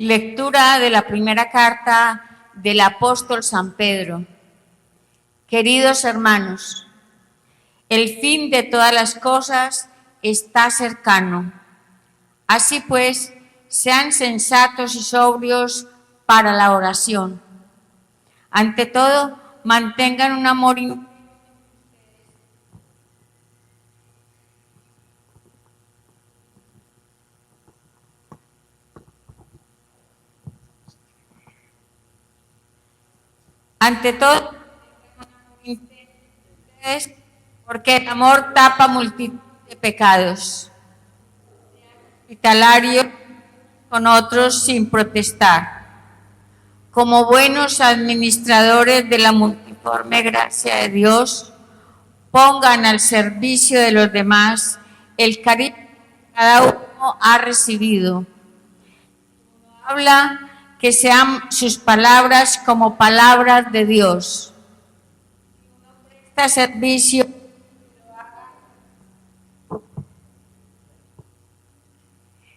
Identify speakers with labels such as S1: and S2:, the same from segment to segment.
S1: Lectura de la primera carta del apóstol San Pedro. Queridos hermanos, el fin de todas las cosas está cercano. Así pues, sean sensatos y sobrios para la oración. Ante todo, mantengan un amor porque el amor tapa multitud de pecados. Hospitalario con otros sin protestar. Como buenos administradores de la multiforme gracia de Dios, pongan al servicio de los demás el cariño que cada uno ha recibido. Habla que sean sus palabras como palabras de Dios. Este servicio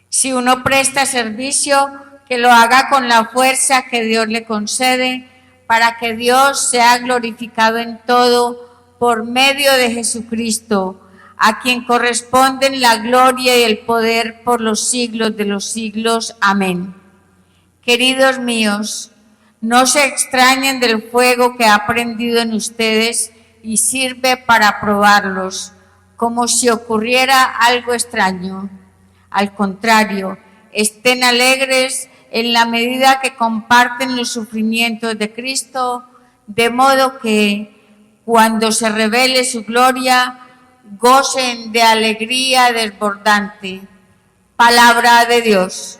S1: Si uno presta servicio, que lo haga con la fuerza que Dios le concede, para que Dios sea glorificado en todo por medio de Jesucristo, a quien corresponden la gloria y el poder por los siglos de los siglos. Amén. Queridos míos, no se extrañen del fuego que ha prendido en ustedes y sirve para probarlos, como si ocurriera algo extraño. Al contrario, estén alegres en la medida que comparten los sufrimientos de Cristo, de modo que, cuando se revele su gloria, gocen de alegría desbordante. Palabra de Dios.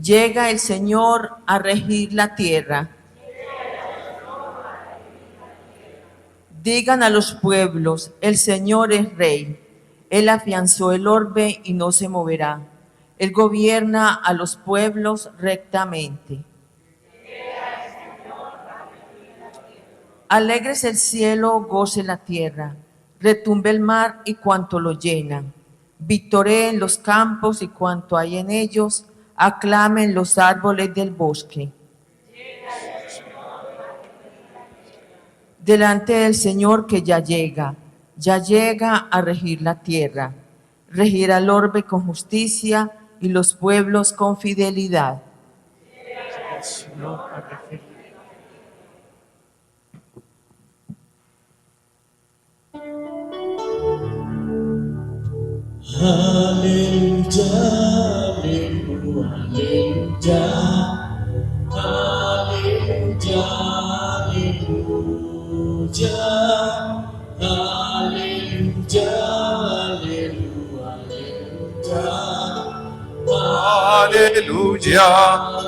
S2: Llega el Señor a regir la tierra. Digan a los pueblos, el Señor es Rey. Él afianzó el orbe y no se moverá. Él gobierna a los pueblos rectamente. Alégrese el cielo, goce la tierra. Retumbe el mar y cuanto lo llenan. Victoreen los campos y cuanto hay en ellos. Aclamen los árboles del bosque. Delante del Señor que ya llega a regir la tierra, regirá el orbe con justicia y los pueblos con fidelidad.
S3: Aleluya, aleluya, aleluya, aleluya, aleluya, aleluya,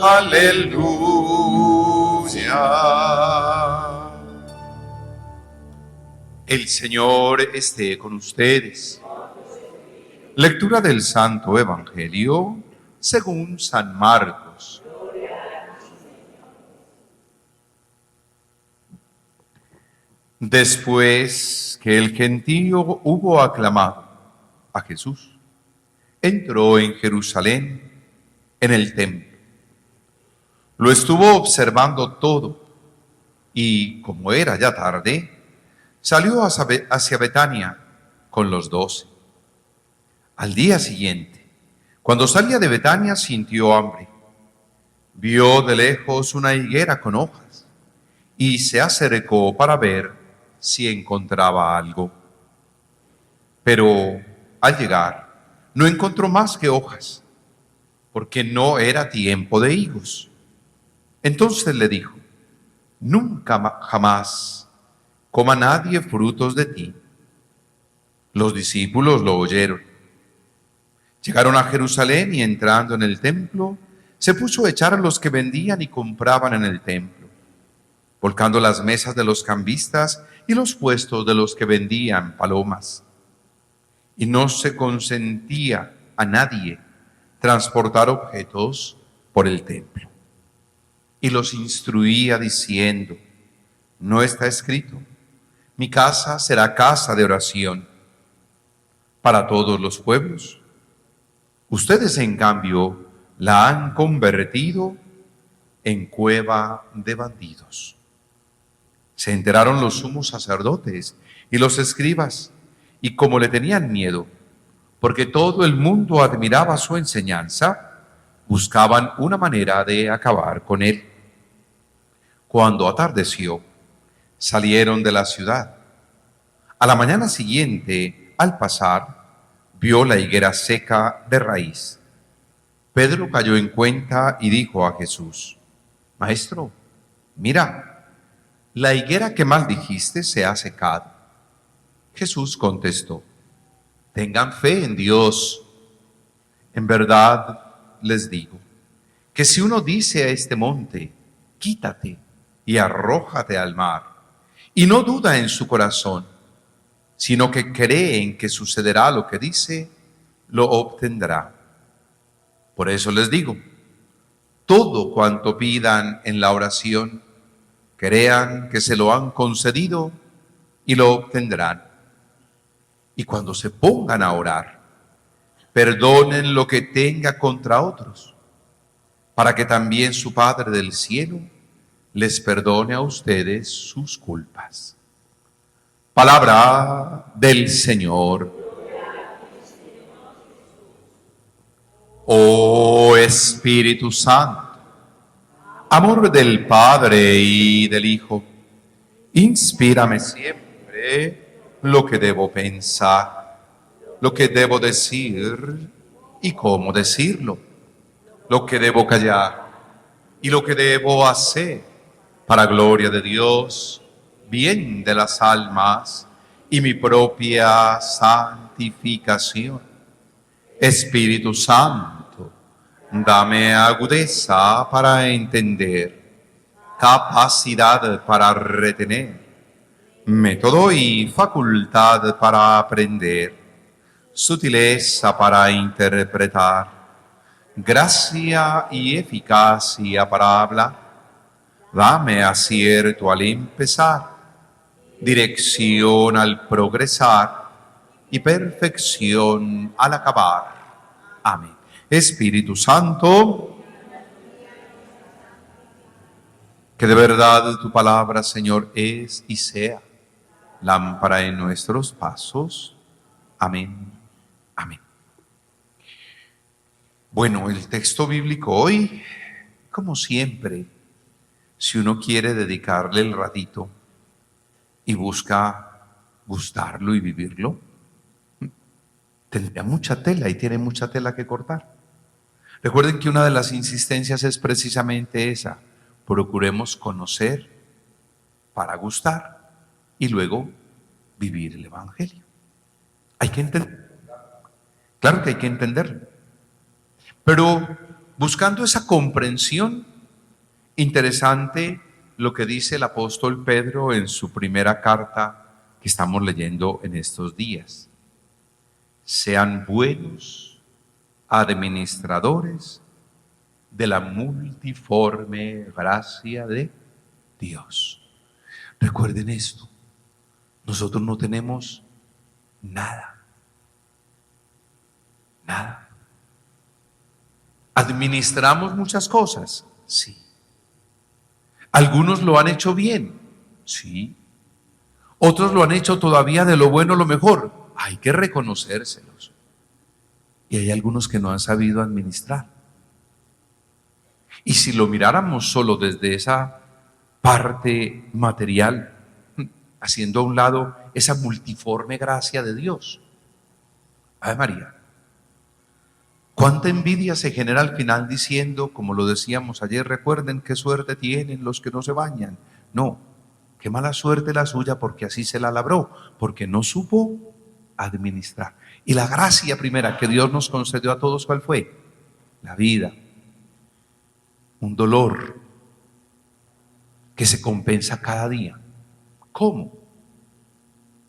S3: aleluya. El Señor esté con ustedes. Lectura del Santo Evangelio según San Marcos. Después que el gentío hubo aclamado a Jesús, entró en Jerusalén, en el templo. Lo estuvo observando todo y, como era ya tarde, salió hacia Betania con los 12. Al día siguiente, cuando salía de Betania, sintió hambre. Vio de lejos una higuera con hojas y se acercó para ver si encontraba algo. Pero al llegar, no encontró más que hojas, porque no era tiempo de higos. Entonces le dijo: nunca jamás coma nadie frutos de ti. Los discípulos lo oyeron. Llegaron a Jerusalén y, entrando en el templo, se puso a echar a los que vendían y compraban en el templo, volcando las mesas de los cambistas y los puestos de los que vendían palomas. Y no se consentía a nadie transportar objetos por el templo. Y los instruía diciendo: ¿no está escrito: mi casa será casa de oración? para todos los pueblos. Ustedes, en cambio, la han convertido en cueva de bandidos. Se enteraron los sumos sacerdotes y los escribas, y como le tenían miedo, porque todo el mundo admiraba su enseñanza, buscaban una manera de acabar con él. Cuando atardeció, salieron de la ciudad. A la mañana siguiente, al pasar, vio la higuera seca de raíz. Pedro cayó en cuenta y dijo a Jesús: Maestro, mira, la higuera que maldijiste se ha secado. Jesús contestó: Tengan fe en Dios. En verdad les digo que si uno dice a este monte, quítate y arrójate al mar, y no duda en su corazón, sino que cree en que sucederá lo que dice, lo obtendrá. Por eso les digo, todo cuanto pidan en la oración, crean que se lo han concedido y lo obtendrán. Y cuando se pongan a orar, perdonen lo que tenga contra otros, para que también su Padre del cielo les perdone a ustedes sus culpas. Palabra del Señor. Oh Espíritu Santo, amor del Padre y del Hijo, inspírame siempre lo que debo pensar, lo que debo decir y cómo decirlo, lo que debo callar y lo que debo hacer, para gloria de Dios, bien de las almas y mi propia santificación. Espíritu Santo, dame agudeza para entender, capacidad para retener, método y facultad para aprender, sutileza para interpretar, gracia y eficacia para hablar. Dame acierto al empezar, dirección al progresar y perfección al acabar. Amén. Espíritu Santo, que de verdad tu palabra, Señor, es y sea lámpara en nuestros pasos. Amén. Amén. Bueno, el texto bíblico hoy, como siempre, si uno quiere dedicarle el ratito y busca gustarlo y vivirlo, tendría mucha tela y tiene mucha tela que cortar. Recuerden que una de las insistencias es precisamente esa: procuremos conocer para gustar y luego vivir el Evangelio. Hay que entender, claro que hay que entenderlo, pero buscando esa comprensión, interesante lo que dice el apóstol Pedro en su primera carta que estamos leyendo en estos días. Sean buenos administradores de la multiforme gracia de Dios. Recuerden esto, nosotros no tenemos nada. ¿Administramos muchas cosas? Sí. ¿Algunos lo han hecho bien? Sí. ¿Otros lo han hecho todavía de lo bueno lo mejor? Hay que reconocérselos. Y hay algunos que no han sabido administrar. Y si lo miráramos solo desde esa parte material, haciendo a un lado esa multiforme gracia de Dios. Ave María. ¿Cuánta envidia se genera al final diciendo, como lo decíamos ayer, recuerden qué suerte tienen los que no se bañan? No, qué mala suerte la suya porque así se la labró, porque no supo administrar. Y la gracia primera que Dios nos concedió a todos, ¿cuál fue? La vida. Un dolor que se compensa cada día. ¿Cómo?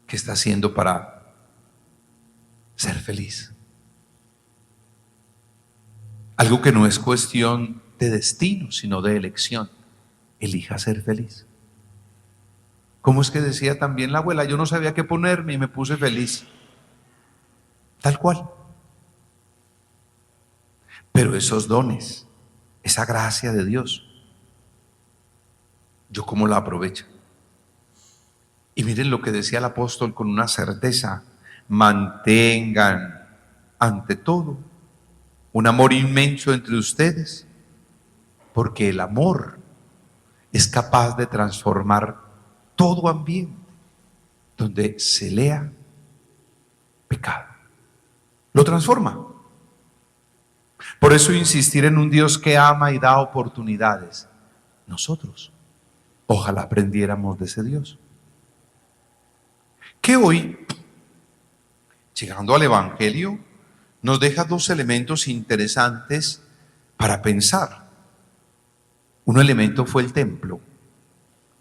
S3: ¿Qué está haciendo para ser feliz? Algo que no es cuestión de destino, sino de elección. Elija ser feliz. ¿Cómo es que decía también la abuela? Yo no sabía qué ponerme y me puse feliz. tal cual. Pero esos dones, esa gracia de Dios, ¿yo cómo la aprovecho? Y miren lo que decía el apóstol con una certeza: mantengan ante todo un amor inmenso entre ustedes, porque el amor es capaz de transformar todo ambiente donde se lea pecado. Lo transforma. Por eso insistir en un Dios que ama y da oportunidades. Nosotros, ojalá aprendiéramos de ese Dios. Que hoy, llegando al Evangelio, nos deja dos elementos interesantes para pensar. Un elemento fue el templo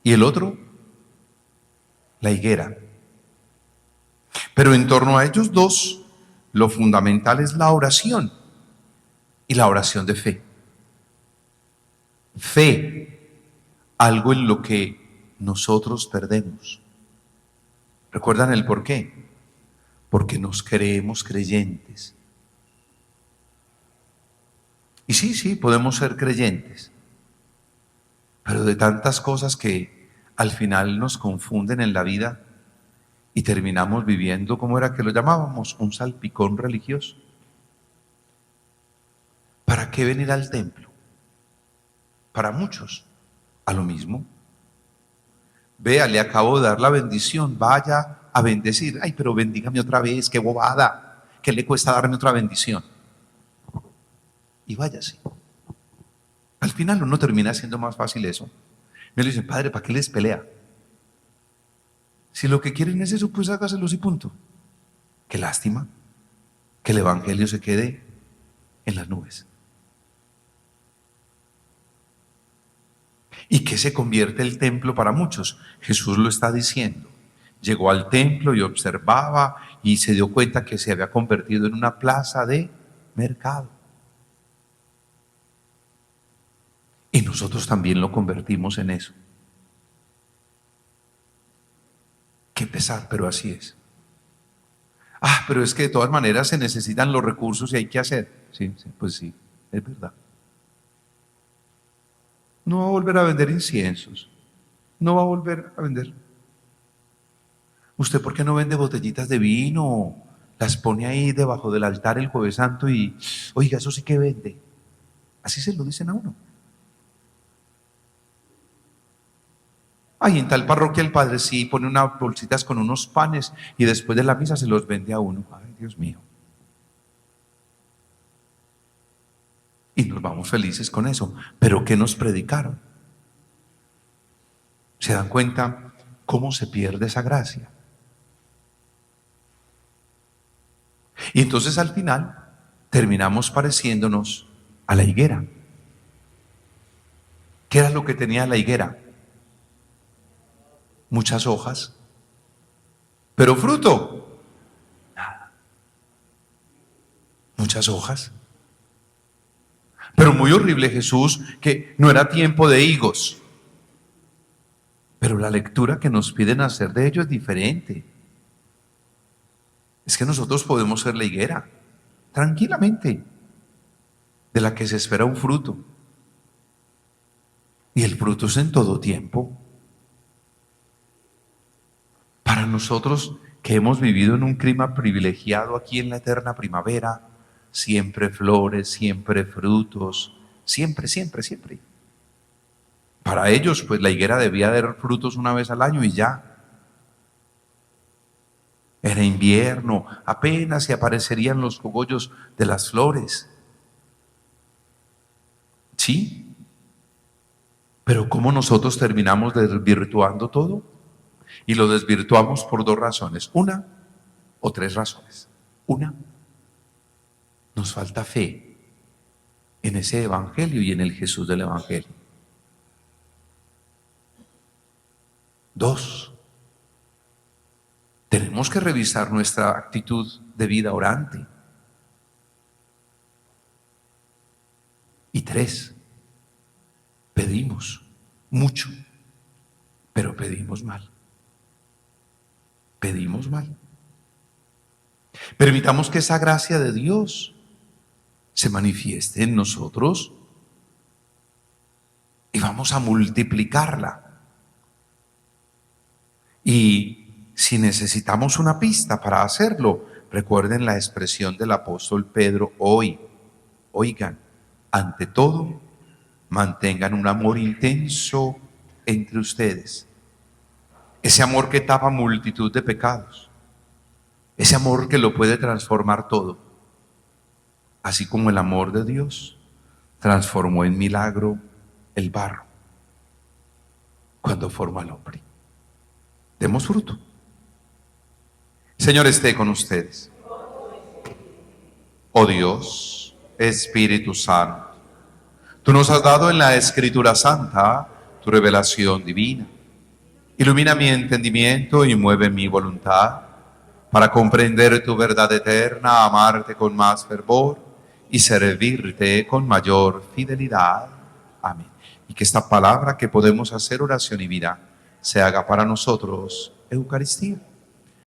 S3: y el otro, la higuera. Pero en torno a ellos dos, lo fundamental es la oración y la oración de fe. Fe, algo en lo que nosotros perdemos. ¿Recuerdan el por qué? Porque nos creemos creyentes. Y sí, podemos ser creyentes, pero de tantas cosas que al final nos confunden en la vida y terminamos viviendo, ¿cómo era que lo llamábamos? Un salpicón religioso. ¿Para qué venir al templo? Para muchos, a lo mismo. Vea, le acabo de dar la bendición, vaya a bendecir. Ay, pero bendígame otra vez, qué bobada. ¿Qué le cuesta darme otra bendición? Y váyase. Al final uno termina siendo más fácil eso. Me le dicen, padre, ¿para qué les pelea? Si lo que quieren es eso, pues hágaselos y punto. Qué lástima que el Evangelio se quede en las nubes. ¿Y qué se convierte el templo para muchos? Jesús lo está diciendo. Llegó al templo y observaba y se dio cuenta que se había convertido en una plaza de mercado. Y nosotros también lo convertimos en eso. Qué pesar, pero así es. Ah, pero es que de todas maneras se necesitan los recursos y hay que hacer. Sí, pues sí, es verdad. No va a volver a vender inciensos. No va a volver a vender. ¿Usted por qué no vende botellitas de vino? Las pone ahí debajo del altar el Jueves Santo y, oiga, eso sí que vende. Así se lo dicen a uno. Ay, en tal parroquia el padre sí pone unas bolsitas con unos panes y después de la misa se los vende a uno. Ay, Dios mío. Y nos vamos felices con eso. Pero ¿qué nos predicaron? ¿Se dan cuenta cómo se pierde esa gracia? Y entonces al final terminamos pareciéndonos a la higuera. ¿Qué era lo que tenía la higuera? Muchas hojas, pero fruto, nada. Muchas hojas. Pero muy horrible, Jesús, que no era tiempo de higos. Pero la lectura que nos piden hacer de ello es diferente. Es que nosotros podemos ser la higuera, tranquilamente, de la que se espera un fruto. Y el fruto es en todo tiempo. Para nosotros que hemos vivido en un clima privilegiado aquí en la eterna primavera, siempre flores, siempre frutos, siempre, siempre, siempre. Para ellos, pues la higuera debía dar frutos una vez al año y ya. Era invierno, apenas se aparecerían los cogollos de las flores. Sí, pero ¿cómo nosotros terminamos desvirtuando todo? Y lo desvirtuamos por dos razones, una o tres razones. Una, nos falta fe en ese Evangelio y en el Jesús del Evangelio. Dos, tenemos que revisar nuestra actitud de vida orante. Y tres, pedimos mucho, pero pedimos mal. Pedimos mal. Permitamos que esa gracia de Dios se manifieste en nosotros y vamos a multiplicarla. Y si necesitamos una pista para hacerlo, recuerden la expresión del apóstol Pedro hoy. Oigan, ante todo, mantengan un amor intenso entre ustedes. Ese amor que tapa multitud de pecados. Ese amor que lo puede transformar todo. Así como el amor de Dios transformó en milagro el barro cuando forma al hombre. Demos fruto. Señor, esté con ustedes. Oh Dios, Espíritu Santo, tú nos has dado en la Escritura Santa tu revelación divina. Ilumina mi entendimiento y mueve mi voluntad para comprender tu verdad eterna, amarte con más fervor y servirte con mayor fidelidad. Amén. Y que esta palabra que podemos hacer oración y vida se haga para nosotros Eucaristía.